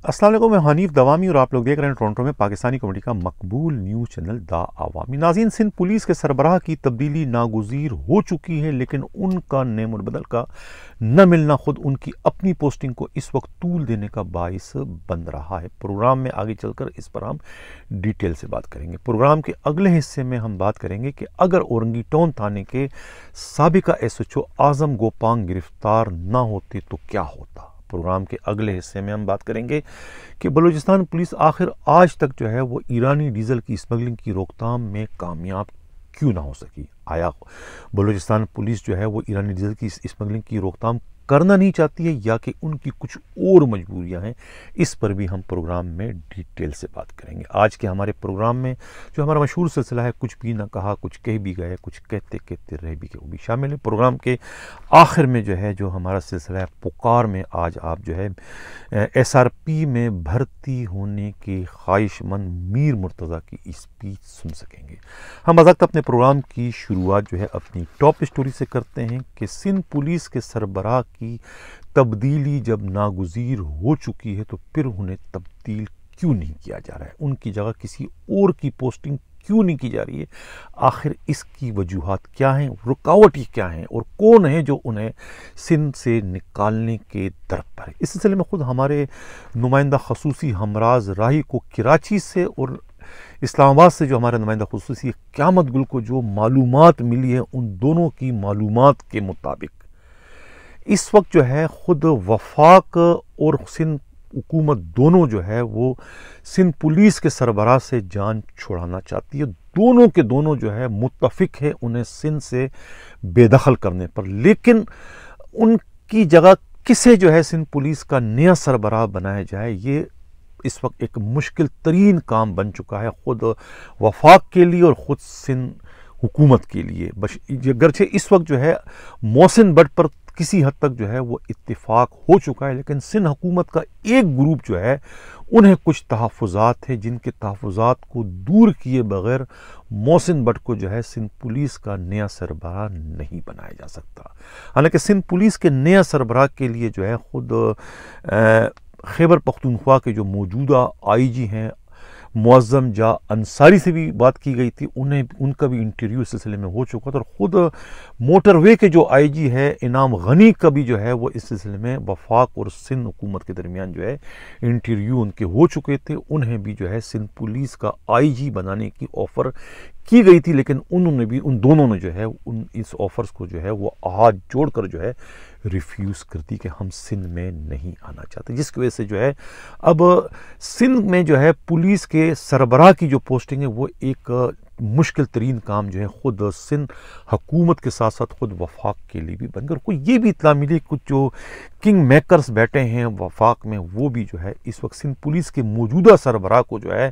السلام علیکم، میں حنیف دوامی اور آپ لوگ دیکھ رہے ہیں ٹورنٹو میں پاکستانی کمیونٹی کا مقبول نیوز چینل دا عوامی۔ ناظرین، سندھ پولیس کے سربراہ کی تبدیلی ناگزیر ہو چکی ہے، لیکن ان کا نعم البدل کا نہ ملنا خود ان کی اپنی پوسٹنگ کو اس وقت طول دینے کا باعث بن رہا ہے۔ پروگرام میں آگے چل کر اس پر ہم ڈیٹیل سے بات کریں گے۔ پروگرام کے اگلے حصے میں ہم بات کریں گے کہ اگر اورنگی ٹون تھانے کے سابقہ ایس ایچ او اعظم گوپانگ گرفتار نہ ہوتے تو کیا ہوتا۔ پروگرام کے اگلے حصے میں ہم بات کریں گے کہ بلوچستان پولیس آخر آج تک جو ہے وہ ایرانی ڈیزل کی اسمگلنگ کی روک تھام میں کامیاب کیوں نہ ہو سکی۔ آیا بلوچستان پولیس جو ہے وہ ایرانی ڈیزل کی اسمگلنگ کی روک تھام کرنا نہیں چاہتی ہے یا کہ ان کی کچھ اور مجبوریاں ہیں، اس پر بھی ہم پروگرام میں ڈیٹیل سے بات کریں گے۔ آج کے ہمارے پروگرام میں جو ہمارا مشہور سلسلہ ہے کچھ بھی نہ کہا، کچھ کہہ بھی گئے، کچھ کہتے کہتے رہ بھی گئے، وہ بھی شامل ہے۔ پروگرام کے آخر میں جو ہے جو ہمارا سلسلہ ہے پکار میں آج آپ جو ہے ایس آر پی میں بھرتی ہونے کے خواہش مند میر مرتضیٰ کی اسپیچ سن سکیں گے۔ ہم بذات اپنے پروگرام کی شروعات جو ہے اپنی ٹاپ اسٹوری سے کرتے ہیں کہ سندھ پولیس کے سربراہ کی تبدیلی جب ناگزیر ہو چکی ہے تو پھر انہیں تبدیل کیوں نہیں کیا جا رہا ہے، ان کی جگہ کسی اور کی پوسٹنگ کیوں نہیں کی جا رہی ہے، آخر اس کی وجوہات کیا ہیں، رکاوٹیں کیا ہیں اور کون ہے جو انہیں سندھ سے نکالنے کے در پر ہے۔ اس سلسلے میں خود ہمارے نمائندہ خصوصی ہمراز راہی کو کراچی سے اور اسلام آباد سے جو ہمارے نمائندہ خصوصی قیامت گل کو جو معلومات ملی ہے، ان دونوں کی معلومات کے مطابق اس وقت جو ہے خود وفاق اور سندھ حکومت دونوں جو ہے وہ سندھ پولیس کے سربراہ سے جان چھڑانا چاہتی ہے۔ دونوں کے دونوں جو ہے متفق ہے انہیں سندھ سے بے دخل کرنے پر، لیکن ان کی جگہ کسے جو ہے سندھ پولیس کا نیا سربراہ بنایا جائے، یہ اس وقت ایک مشکل ترین کام بن چکا ہے خود وفاق کے لیے اور خود سندھ حکومت کے لیے۔ گرچہ اس وقت جو ہے محسن بٹ پر کسی حد تک جو ہے وہ اتفاق ہو چکا ہے، لیکن سندھ حکومت کا ایک گروپ جو ہے انہیں کچھ تحفظات ہیں جن کے تحفظات کو دور کیے بغیر محسن بٹ کو جو ہے سندھ پولیس کا نیا سربراہ نہیں بنایا جا سکتا۔ حالانکہ سندھ پولیس کے نیا سربراہ کے لیے جو ہے خود خیبر پختونخوا کے جو موجودہ آئی جی ہیں معظم جا انصاری سے بھی بات کی گئی تھی، ان کا بھی انٹرویو اس سلسلے میں ہو چکا تھا، اور خود موٹر وے کے جو آئی جی ہے انعام غنی کا بھی جو ہے وہ اس سلسلے میں وفاق اور سندھ حکومت کے درمیان جو ہے انٹرویو ان کے ہو چکے تھے۔ انہیں بھی جو ہے سندھ پولیس کا آئی جی بنانے کی آفر کی گئی تھی، لیکن ان دونوں نے جو ہے اس آفرز کو جو ہے وہ ہاتھ جوڑ کر جو ہے ریفیوز کر دی کہ ہم سندھ میں نہیں آنا چاہتے، جس کی وجہ سے جو ہے اب سندھ میں جو ہے پولیس کے سربراہ کی جو پوسٹنگ ہے وہ ایک مشکل ترین کام جو ہے خود سندھ حکومت کے ساتھ ساتھ خود وفاق کے لیے بھی بن گیا۔ اور کوئی یہ بھی اطلاع ملی کچھ جو کنگ میکرز بیٹھے ہیں وفاق میں، وہ بھی جو ہے اس وقت سندھ پولیس کے موجودہ سربراہ کو جو ہے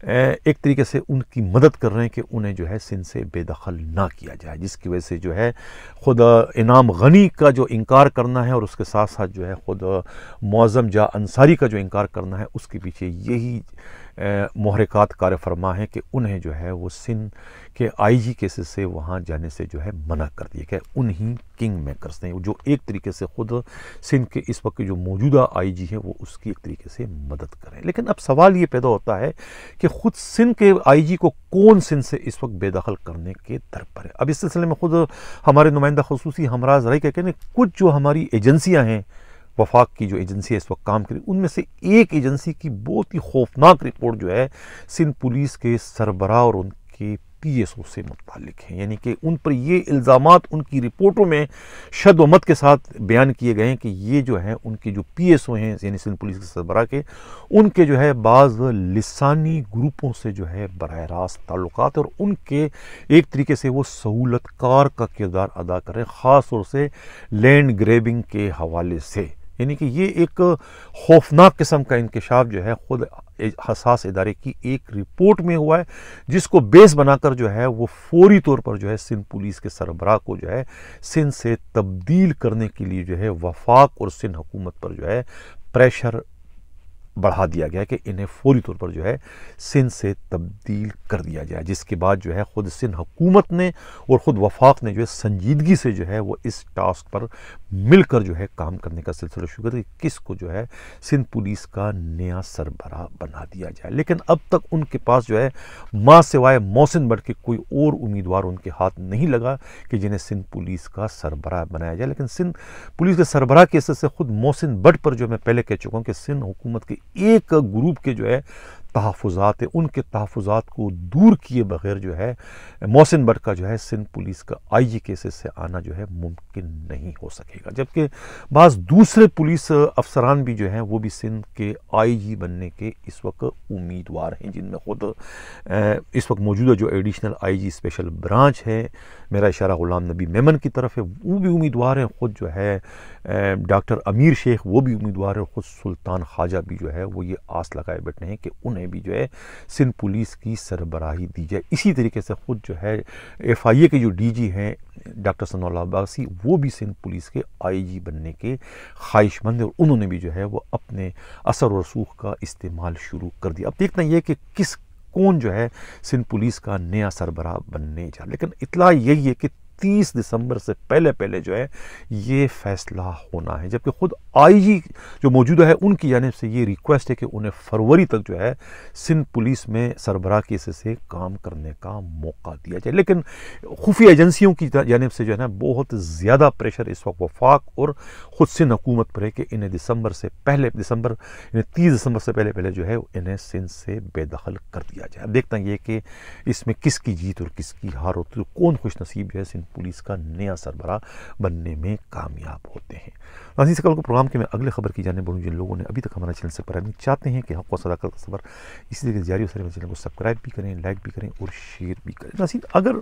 ایک طریقے سے ان کی مدد کر رہے ہیں کہ انہیں جو ہے سندھ سے بے دخل نہ کیا جائے، جس کی وجہ سے جو ہے خود انعام غنی کا جو انکار کرنا ہے اور اس کے ساتھ ساتھ جو ہے خود معظم جا انصاری کا جو انکار کرنا ہے، اس کے پیچھے یہی محرکات کار فرما ہے کہ انہیں جو ہے وہ سندھ کے آئی جی کیسز سے وہاں جانے سے جو ہے منع کر دیا کہ انہی کنگ میکرز نے جو ایک طریقے سے خود سندھ کے اس وقت جو موجودہ آئی جی ہے وہ اس کی ایک طریقے سے مدد کریں۔ لیکن اب سوال یہ پیدا ہوتا ہے کہ خود سندھ کے آئی جی کو کون سندھ سے اس وقت بے دخل کرنے کے در پر ہے۔ اب اس سلسلے میں خود ہمارے نمائندہ خصوصی ہمراز رائی کا کہنے کچھ جو ہماری ایجنسیاں ہیں، وفاق کی جو ایجنسی اس وقت کام کری، ان میں سے ایک ایجنسی کی بہت ہی خوفناک رپورٹ جو ہے سندھ پولیس کے سربراہ اور ان کے پی ایس او سے متعلق ہیں، یعنی کہ ان پر یہ الزامات ان کی رپورٹوں میں شد و مت کے ساتھ بیان کیے گئے ہیں کہ یہ جو ہے ان کے جو پی ایس او ہیں یعنی سندھ پولیس کے سربراہ کے، ان کے جو ہے بعض لسانی گروپوں سے جو ہے براہ راست تعلقات، اور ان کے ایک طریقے سے وہ سہولت کار کا کردار ادا کر رہے ہیں، خاص طور سے لینڈ گریبنگ کے حوالے سے۔ یعنی کہ یہ ایک خوفناک قسم کا انکشاف جو ہے خود حساس ادارے کی ایک رپورٹ میں ہوا ہے، جس کو بیس بنا کر جو ہے وہ فوری طور پر جو ہے سندھ پولیس کے سربراہ کو جو ہے سندھ سے تبدیل کرنے کے لیے جو ہے وفاق اور سندھ حکومت پر جو ہے پریشر بڑھا دیا گیا کہ انہیں فوری طور پر جو ہے سندھ سے تبدیل کر دیا جائے، جس کے بعد جو ہے خود سندھ حکومت نے اور خود وفاق نے جو ہے سنجیدگی سے جو ہے وہ اس ٹاسک پر مل کر جو ہے کام کرنے کا سلسلہ شروع کر کہ کس کو جو ہے سندھ پولیس کا نیا سربراہ بنا دیا جائے۔ لیکن اب تک ان کے پاس جو ہے ماں سوائے محسن بٹ کے کوئی اور امیدوار ان کے ہاتھ نہیں لگا کہ جنہیں سندھ پولیس کا سربراہ بنایا جائے۔ لیکن سندھ پولیس کے سربراہ کے حصے سے خود محسن بٹ پر جو میں پہلے کہہ چکا ہوں کہ سندھ حکومت کے ایک گروپ کے جو ہے تحفظات ہیں، ان کے تحفظات کو دور کیے بغیر جو ہے محسن بٹ کا جو ہے سندھ پولیس کا آئی جی کے حصے سے آنا جو ہے ممکن نہیں ہو سکے گا، جبکہ بعض دوسرے پولیس افسران بھی جو ہیں وہ بھی سندھ کے آئی جی بننے کے اس وقت امیدوار ہیں، جن میں خود اس وقت موجودہ جو additional I G special branch ہے، میرا اشارہ غلام نبی میمن کی طرف ہے، وہ بھی امیدوار ہیں، خود جو ہے ڈاکٹر امیر شیخ وہ بھی امیدوار ہے، خود سلطان خواجہ بھی جو ہے وہ یہ آس لگائے بیٹھے ہیں کہ انہیں بھی جو ہے سندھ پولیس کی سربراہی دی جائے۔ اسی طریقے سے خود جو ہے ایف آئی اے کے جو ڈی جی ہیں ڈاکٹر ثناء اللہ عباسی، وہ بھی سندھ پولیس کے آئی جی بننے کے خواہش مند ہیں، اور انہوں نے بھی جو ہے وہ اپنے اثر و رسوخ کا استعمال شروع کر دیا۔ اب دیکھنا یہ کہ کون جو ہے سندھ پولیس کا نیا سربراہ بننے جا، لیکن اطلاع یہی ہے کہ 30 دسمبر سے پہلے جو ہے یہ فیصلہ ہونا ہے، جبکہ خود آئی جی جو موجودہ ہے ان کی جانب سے یہ ریکویسٹ ہے کہ انہیں فروری تک جو ہے سندھ پولیس میں سربراہ کے حصے سے کام کرنے کا موقع دیا جائے۔ لیکن خفیہ ایجنسیوں کی جانب سے جو ہے نا بہت زیادہ پریشر اس وقت وفاق اور خود سندھ حکومت پر ہے کہ انہیں 30 دسمبر سے پہلے جو ہے انہیں سندھ سے بے دخل کر دیا جائے۔ اب دیکھتا یہ کہ اس میں کس کی جیت اور کس کی ہار ہوتی ہے، کون خوش نصیب جو ہے سندھ پولیس کا نیا سربراہ بننے میں کامیاب ہوتے ہیں۔ ناظرین سے کل کو پروگرام کے میں اگلے خبر کی جانب بڑھوں، جن لوگوں نے ابھی تک ہمارا چینل سبسکرائب نہیں چاہتے ہیں کہ حق و صداقت کا سفر اسی طریقے سے جاری ہو سکے، چینل کو سبسکرائب بھی کریں، لائک بھی کریں اور شیئر بھی کریں۔ ناظرین اگر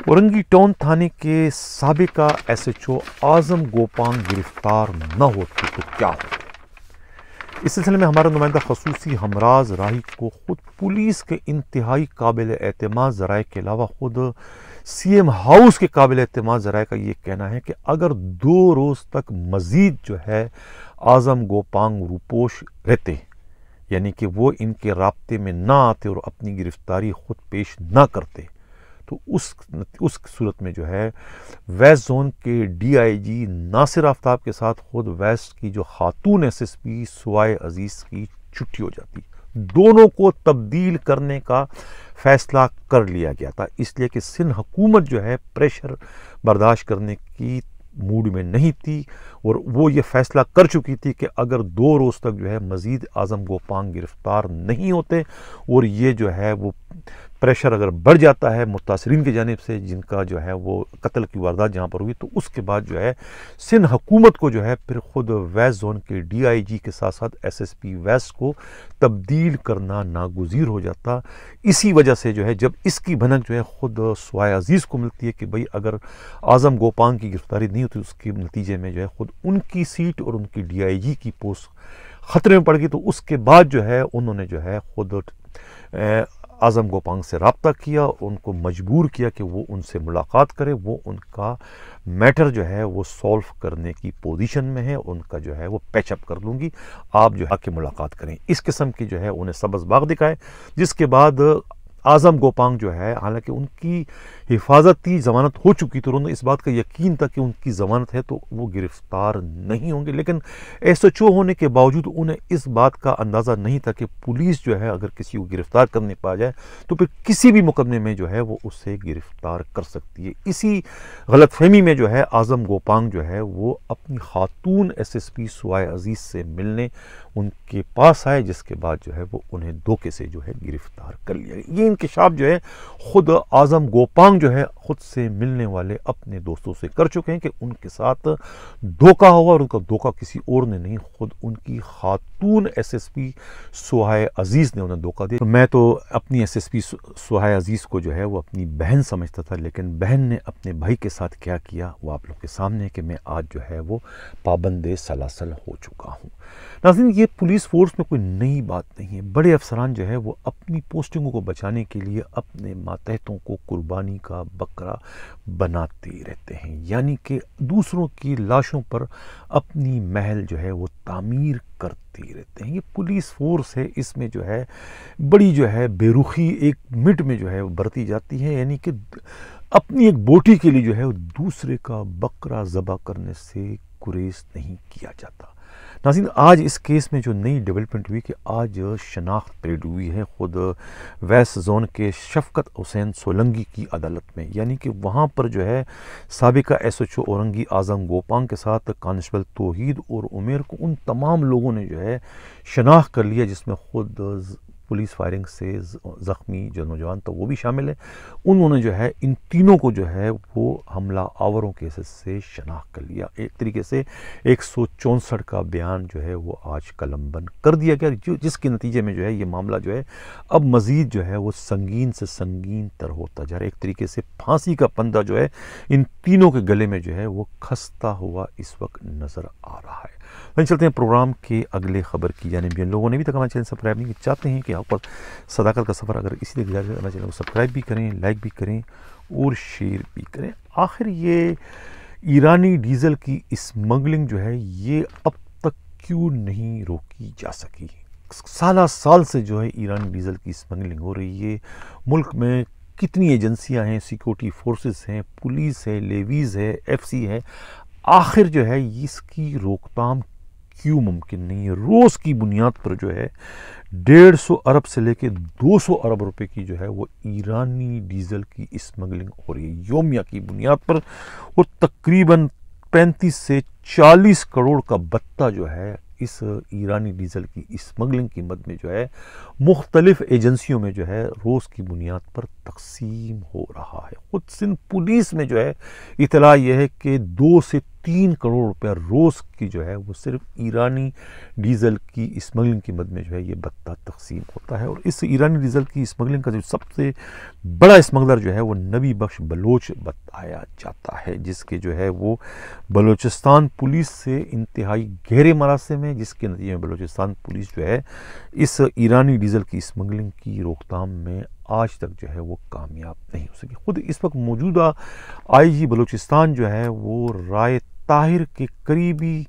اورنگی ٹاؤن تھانے کے سابقہ ایس ایچ او اعظم گوپانگ گرفتار نہ ہوتے تو کیا ہوتے؟ اس سلسلے میں ہمارا نمائندہ خصوصی ہمراز راہی کو خود پولیس کے انتہائی قابل اعتماد ذرائع کے علاوہ خود سی ایم ہاؤس کے قابل اعتماد ذرائع کا یہ کہنا ہے کہ اگر 2 روز تک مزید جو ہے اعظم گوپانگ روپوش رہتے، یعنی کہ وہ ان کے رابطے میں نہ آتے اور اپنی گرفتاری خود پیش نہ کرتے، تو اس صورت میں جو ہے ویسٹ زون کے ڈی آئی جی ناصر آفتاب کے ساتھ خود ویسٹ کی جو خاتون ایس ایس پی سوائے عزیز کی چھٹی ہو جاتی۔ دونوں کو تبدیل کرنے کا فیصلہ کر لیا گیا تھا، اس لیے کہ سندھ حکومت جو ہے پریشر برداشت کرنے کی موڈ میں نہیں تھی، اور وہ یہ فیصلہ کر چکی تھی کہ اگر 2 روز تک جو ہے مزید اعظم گوپانگ گرفتار نہیں ہوتے اور یہ جو ہے وہ پریشر اگر بڑھ جاتا ہے متاثرین کی جانب سے جن کا جو ہے وہ قتل کی واردات جہاں پر ہوئی، تو اس کے بعد جو ہے سندھ حکومت کو جو ہے پھر خود ویسٹ زون کے ڈی آئی جی کے ساتھ ساتھ ایس ایس پی ویسٹ کو تبدیل کرنا ناگزیر ہو جاتا۔ اسی وجہ سے جو ہے جب اس کی بھنک جو ہے خود سوائے عزیز کو ملتی ہے کہ بھئی اگر اعظم گوپانگ کی گرفتاری نہیں ہوتی، اس کے نتیجے میں جو ہے خود ان کی سیٹ اور ان کی ڈی آئی جی کی پوسٹ خطرے میں پڑ گئی، تو اس کے بعد جو ہے انہوں نے جو ہے خود اعظم گوپانگ سے رابطہ کیا، ان کو مجبور کیا کہ وہ ان سے ملاقات کرے، وہ ان کا میٹر جو ہے وہ سولف کرنے کی پوزیشن میں ہے، ان کا جو ہے وہ پیچ اپ کر لوں گی، آپ جو ہے کہ ملاقات کریں۔ اس قسم کی جو ہے انہیں سبز باغ دکھائے، جس کے بعد اعظم گوپانگ جو ہے حالانکہ ان کی حفاظتی ضمانت ہو چکی تو انہوں نے اس بات کا یقین تھا کہ ان کی ضمانت ہے تو وہ گرفتار نہیں ہوں گے، لیکن ایس ایچ او ہونے کے باوجود انہیں اس بات کا اندازہ نہیں تھا کہ پولیس جو ہے اگر کسی کو گرفتار کرنے پا جائے تو پھر کسی بھی مقدمے میں جو ہے وہ اسے گرفتار کر سکتی ہے۔ اسی غلط فہمی میں جو ہے اعظم گوپانگ جو ہے وہ اپنی خاتون ایس ایس پی سوائے عزیز سے ملنے ان کے پاس آئے، جس کے بعد جو ہے وہ انہیں دھوکے سے جو ہے گرفتار کر لیا گیا۔ یہ انکشاف جو ہے خود اعظم گوپانگ جو ہے خود سے ملنے والے اپنے دوستوں سے کر چکے ہیں کہ ان کے ساتھ دھوکہ ہوا، اور ان کا دھوکہ کسی اور نے نہیں، خود ان کی خاتون ایس ایس پی سوہائے عزیز نے انہیں دھوکہ دیا۔ میں تو اپنی ایس ایس پی سوہائے عزیز کو جو ہے وہ اپنی بہن سمجھتا تھا، لیکن بہن نے اپنے بھائی کے ساتھ کیا کیا وہ آپ لوگ کے سامنے ہے کہ میں آج جو ہے وہ پابند سلاسل ہو چکا ہوں۔ ناظرین یہ پولیس فورس میں کوئی نئی بات نہیں ہے، بڑے افسران جو ہے وہ اپنی پوسٹنگوں کو بچانے کرنے کے لیے اپنے ماتحتوں کو قربانی کا بکرا بناتے رہتے ہیں، یعنی کہ دوسروں کی لاشوں پر اپنی محل جو ہے وہ تعمیر کرتے رہتے ہیں۔ یہ پولیس فورس ہے، اس میں جو ہے بڑی جو ہے بے رخی ایک منٹ میں جو ہے برتی جاتی ہے، یعنی کہ اپنی ایک بوٹی کے لیے جو ہے دوسرے کا بکرا ذبح کرنے سے گریز نہیں کیا جاتا۔ ناظرین، آج اس کیس میں جو نئی ڈیولپمنٹ ہوئی کہ آج شناخت پریڈ ہوئی ہے خود ویسٹ زون کے شفقت حسین سولنگی کی عدالت میں، یعنی کہ وہاں پر جو ہے سابقہ ایس ایچ او اورنگی اعظم گوپانگ کے ساتھ کانسٹیبل توحید اور عمیر کو ان تمام لوگوں نے جو ہے شناخت کر لیا، جس میں خود پولیس فائرنگ سے زخمی جو نوجوان تھا وہ بھی شامل ہے۔ انہوں نے جو ہے ان تینوں کو جو ہے وہ حملہ آوروں کے حیثیت سے شناخت کر لیا۔ ایک طریقے سے 164 کا بیان جو ہے وہ آج قلم بند کر دیا گیا، جس کے نتیجے میں جو ہے یہ معاملہ جو ہے اب مزید جو ہے وہ سنگین سے سنگین تر ہوتا جا رہا ہے۔ ایک طریقے سے پھانسی کا پندہ جو ہے ان تینوں کے گلے میں جو ہے وہ کھستا ہوا اس وقت نظر آ رہا ہے۔ چلتے ہیں پروگرام کے اگلے خبر کی جانب۔ جن لوگوں نے بھی تک ہمارا چینل سبسکرائب نہیں کیا چاہتے ہیں کہ آپ پر صداقت کا سفر اگر اسی لیے گزارش ہے، ہمارے چینل کو سبسکرائب بھی کریں، لائک بھی کریں اور شیئر بھی کریں۔ آخر یہ ایرانی ڈیزل کی اسمگلنگ جو ہے یہ اب تک کیوں نہیں روکی جا سکی؟ سالہ سال سے جو ہے ایرانی ڈیزل کی اسمگلنگ ہو رہی ہے۔ ملک میں کتنی ایجنسیاں ہیں، سیکورٹی فورسز ہیں، پولیس ہے، لیویز ہے، ایف سی ہے، آخر جو ہے اس کی روک تھام کیوں ممکن نہیں ہے؟ روز کی بنیاد پر جو ہے 150 ارب سے لے کے 200 ارب روپے کی جو ہے وہ ایرانی ڈیزل کی اسمگلنگ ہو رہی ہے یومیہ کی بنیاد پر، اور تقریباً 35 سے 40 کروڑ کا بتہ جو ہے اس ایرانی ڈیزل کی اسمگلنگ کی مد میں جو ہے مختلف ایجنسیوں میں جو ہے روز کی بنیاد پر تقسیم ہو رہا ہے۔ خود سندھ پولیس میں جو ہے اطلاع یہ ہے کہ 2 سے 3 کروڑ روپے روز کی جو ہے وہ صرف ایرانی ڈیزل کی اسمگلنگ کی مد میں جو ہے یہ بتہ تقسیم ہوتا ہے۔ اور اس ایرانی ڈیزل کی اسمگلنگ کا جو سب سے بڑا اسمگلر جو ہے وہ نبی بخش بلوچ بتایا جاتا ہے، جس کے جو ہے وہ بلوچستان پولیس سے انتہائی گہرے مراسم ہے، جس کے نتیجے میں بلوچستان پولیس جو ہے اس ایرانی ڈیزل کی اسمگلنگ کی روک تھام میں آج تک جو ہے وہ کامیاب نہیں ہو سکی۔ خود اس وقت موجودہ آئی جی بلوچستان جو ہے وہ رائے طاہر کے قریبی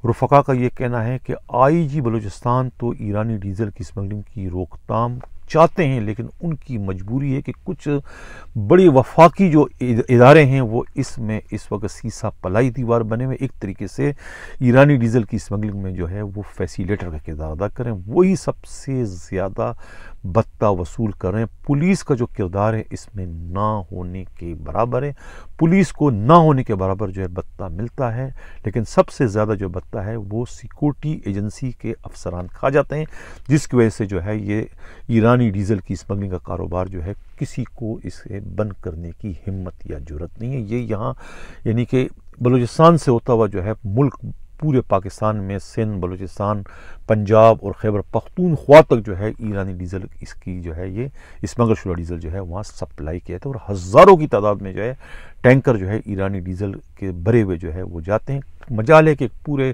رفقا کا یہ کہنا ہے کہ آئی جی بلوچستان تو ایرانی ڈیزل کی اسمگلنگ کی روک تھام چاہتے ہیں، لیکن ان کی مجبوری ہے کہ کچھ بڑے وفاقی جو ادارے ہیں وہ اس میں اس وقت سیسا پلائی دیوار بنے ہوئے ایک طریقے سے ایرانی ڈیزل کی اسمگلنگ میں جو ہے وہ فیسیلیٹر کا کردار ادا کریں، وہی سب سے زیادہ بتہ وصول کر رہے ہیں۔ پولیس کا جو کردار ہے اس میں نہ ہونے کے برابر ہے، پولیس کو نہ ہونے کے برابر جو ہے بتہ ملتا ہے، لیکن سب سے زیادہ جو بتہ ہے وہ سیکورٹی ایجنسی کے افسران کھا جاتے ہیں، جس کی وجہ سے جو ہے یہ ایرانی ڈیزل کی اسمگلنگ کا کاروبار جو ہے کسی کو اسے بند کرنے کی ہمت یا جرت نہیں ہے۔ یہ یہاں یعنی کہ بلوچستان سے ہوتا ہوا جو ہے ملک پورے پاکستان میں سندھ، بلوچستان، پنجاب اور خیبر پختونخوا تک جو ہے ایرانی ڈیزل اس کی جو ہے یہ اسمگل شدہ ڈیزل جو ہے وہاں سپلائی کیا تھا، اور ہزاروں کی تعداد میں جو ہے ٹینکر جو ہے ایرانی ڈیزل کے بھرے ہوئے جو ہے وہ جاتے ہیں۔ مجال ہے کہ پورے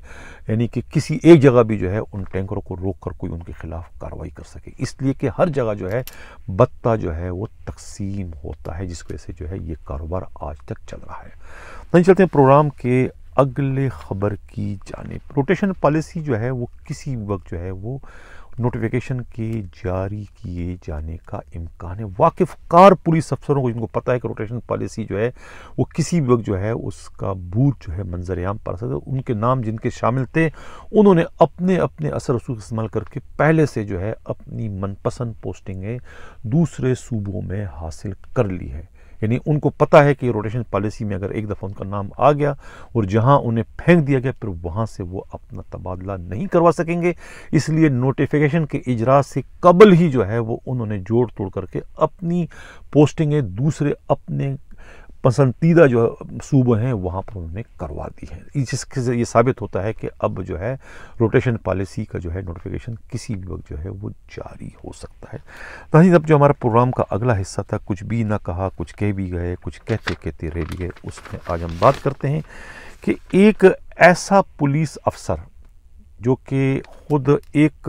یعنی کہ کسی ایک جگہ بھی جو ہے ان ٹینکروں کو روک کر کوئی ان کے خلاف کارروائی کر سکے، اس لیے کہ ہر جگہ جو ہے بتہ جو ہے وہ تقسیم ہوتا ہے، جس کی وجہ سے جو ہے یہ کاروبار آج تک چل رہا ہے۔ نہیں چلتے ہیں پروگرام کے اگلے خبر کی جانب۔ روٹیشن پالیسی جو ہے وہ کسی وقت جو ہے وہ نوٹیفیکیشن کے جاری کیے جانے کا امکان ہے۔ واقف کار پولیس افسروں کو جن کو پتہ ہے کہ روٹیشن پالیسی جو ہے وہ کسی وقت جو ہے اس کا بوت جو ہے منظر عام پر سکتا ہے، ان کے نام جن کے شامل تھے انہوں نے اپنے اثر رسوخ استعمال کر کے پہلے سے جو ہے اپنی من پسند پوسٹنگیں دوسرے صوبوں میں حاصل کر لی ہے۔ یعنی ان کو پتہ ہے کہ روٹیشن پالیسی میں اگر ایک دفعہ ان کا نام آ گیا اور جہاں انہیں پھینک دیا گیا پھر وہاں سے وہ اپنا تبادلہ نہیں کروا سکیں گے، اس لیے نوٹیفیکیشن کے اجرا سے قبل ہی جو ہے وہ انہوں نے جوڑ توڑ کر کے اپنی پوسٹنگیں دوسرے اپنے پسندیدہ جو صوبے ہیں وہاں پر انہوں نے کروا دی ہے، جس سے یہ ثابت ہوتا ہے کہ اب جو ہے روٹیشن پالیسی کا جو ہے نوٹیفیکیشن کسی بھی وقت جو ہے وہ جاری ہو سکتا ہے۔ ناظرین، اب جو ہمارا پروگرام کا اگلا حصہ تھا، کچھ بھی نہ کہا، کچھ کہہ بھی گئے، کچھ کہتے کہتے رہ بھی گئے، اس میں آج ہم بات کرتے ہیں کہ ایک ایسا پولیس افسر جو کہ خود ایک